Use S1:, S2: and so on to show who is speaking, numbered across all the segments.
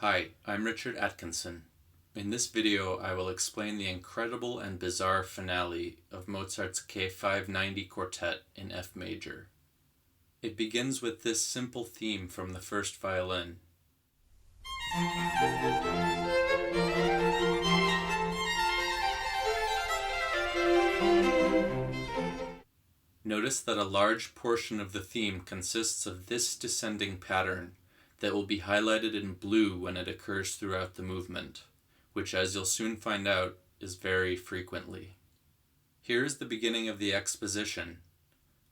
S1: Hi, I'm Richard Atkinson. In this video, I will explain the incredible and bizarre finale of Mozart's K590 Quartet in F major. It begins with this simple theme from the first violin. Notice that a large portion of the theme consists of this descending pattern that will be highlighted in blue when it occurs throughout the movement, which, as you'll soon find out, is very frequently. Here is the beginning of the exposition.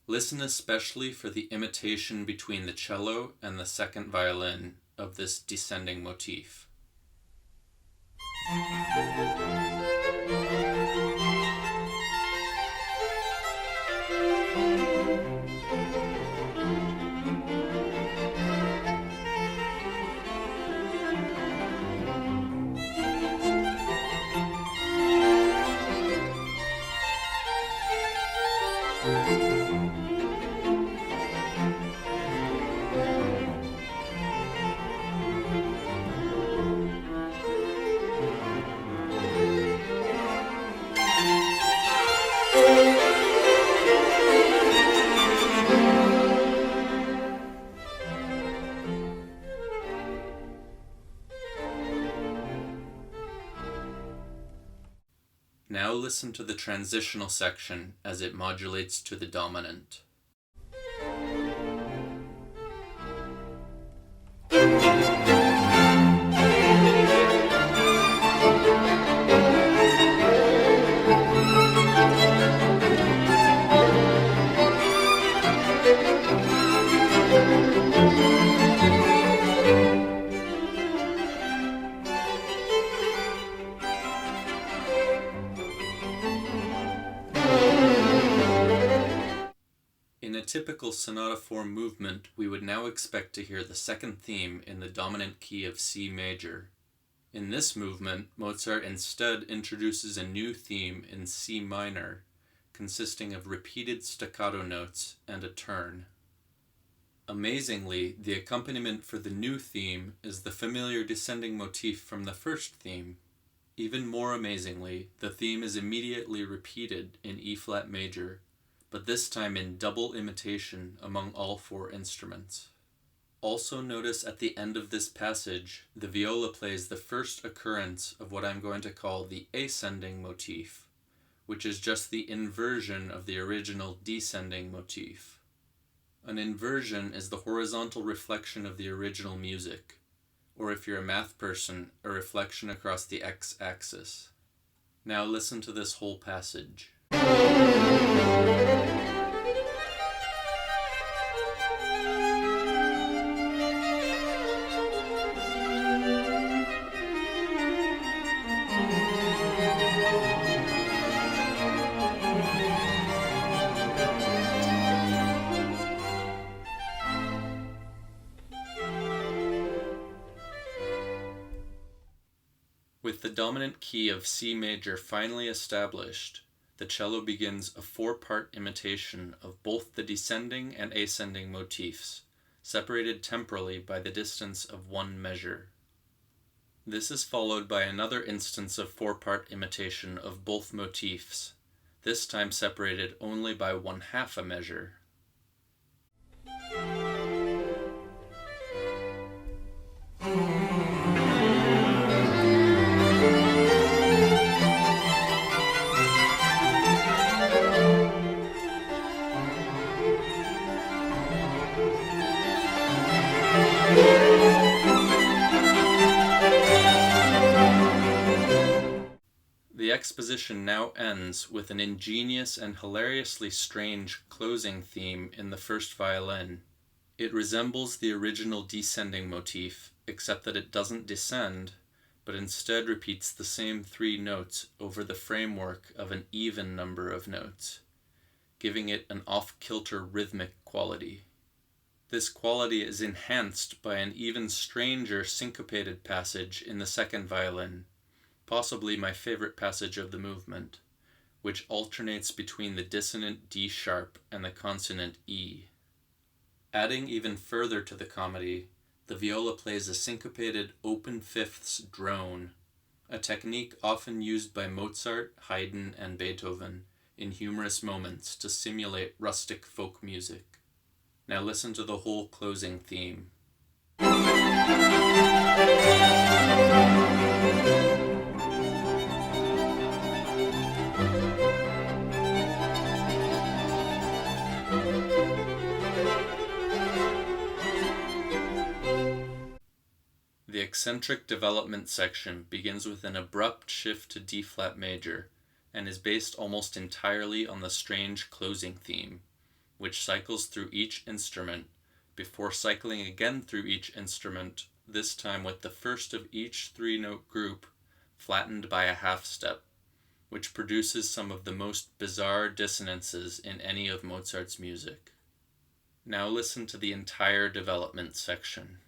S1: Listen especially for the imitation between the cello and the second violin of this descending motif. Now listen to the transitional section as it modulates to the dominant. In a typical sonata form movement, we would now expect to hear the second theme in the dominant key of C major. In this movement, Mozart instead introduces a new theme in C minor, consisting of repeated staccato notes and a turn. Amazingly, the accompaniment for the new theme is the familiar descending motif from the first theme. Even more amazingly, the theme is immediately repeated in E-flat major, but this time in double imitation among all four instruments. Also notice at the end of this passage, the viola plays the first occurrence of what I'm going to call the ascending motif, which is just the inversion of the original descending motif. An inversion is the horizontal reflection of the original music, or if you're a math person, a reflection across the x-axis. Now listen to this whole passage. With the dominant key of C major finally established, the cello begins a four-part imitation of both the descending and ascending motifs, separated temporally by the distance of one measure. This is followed by another instance of four-part imitation of both motifs, this time separated only by 1/2 a measure. The exposition now ends with an ingenious and hilariously strange closing theme in the first violin. It resembles the original descending motif, except that it doesn't descend, but instead repeats the same 3 notes over the framework of an even number of notes, giving it an off-kilter rhythmic quality. This quality is enhanced by an even stranger syncopated passage in the second violin, possibly my favorite passage of the movement, which alternates between the dissonant D sharp and the consonant E. Adding even further to the comedy, the viola plays a syncopated open fifths drone, a technique often used by Mozart, Haydn, and Beethoven in humorous moments to simulate rustic folk music. Now listen to the whole closing theme. The eccentric development section begins with an abrupt shift to D-flat major and is based almost entirely on the strange closing theme, which cycles through each instrument before cycling again through each instrument, this time with the first of each three-note group flattened by a half step, which produces some of the most bizarre dissonances in any of Mozart's music. Now listen to the entire development section.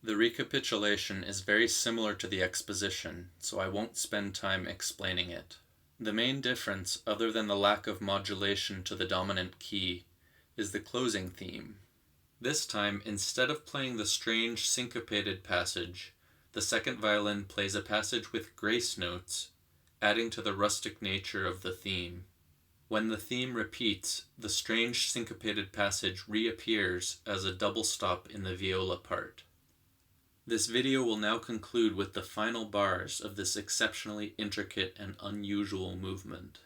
S1: The recapitulation is very similar to the exposition, so I won't spend time explaining it. The main difference, other than the lack of modulation to the dominant key, is the closing theme. This time, instead of playing the strange syncopated passage, the second violin plays a passage with grace notes, adding to the rustic nature of the theme. When the theme repeats, the strange syncopated passage reappears as a double stop in the viola part. This video will now conclude with the final bars of this exceptionally intricate and unusual movement.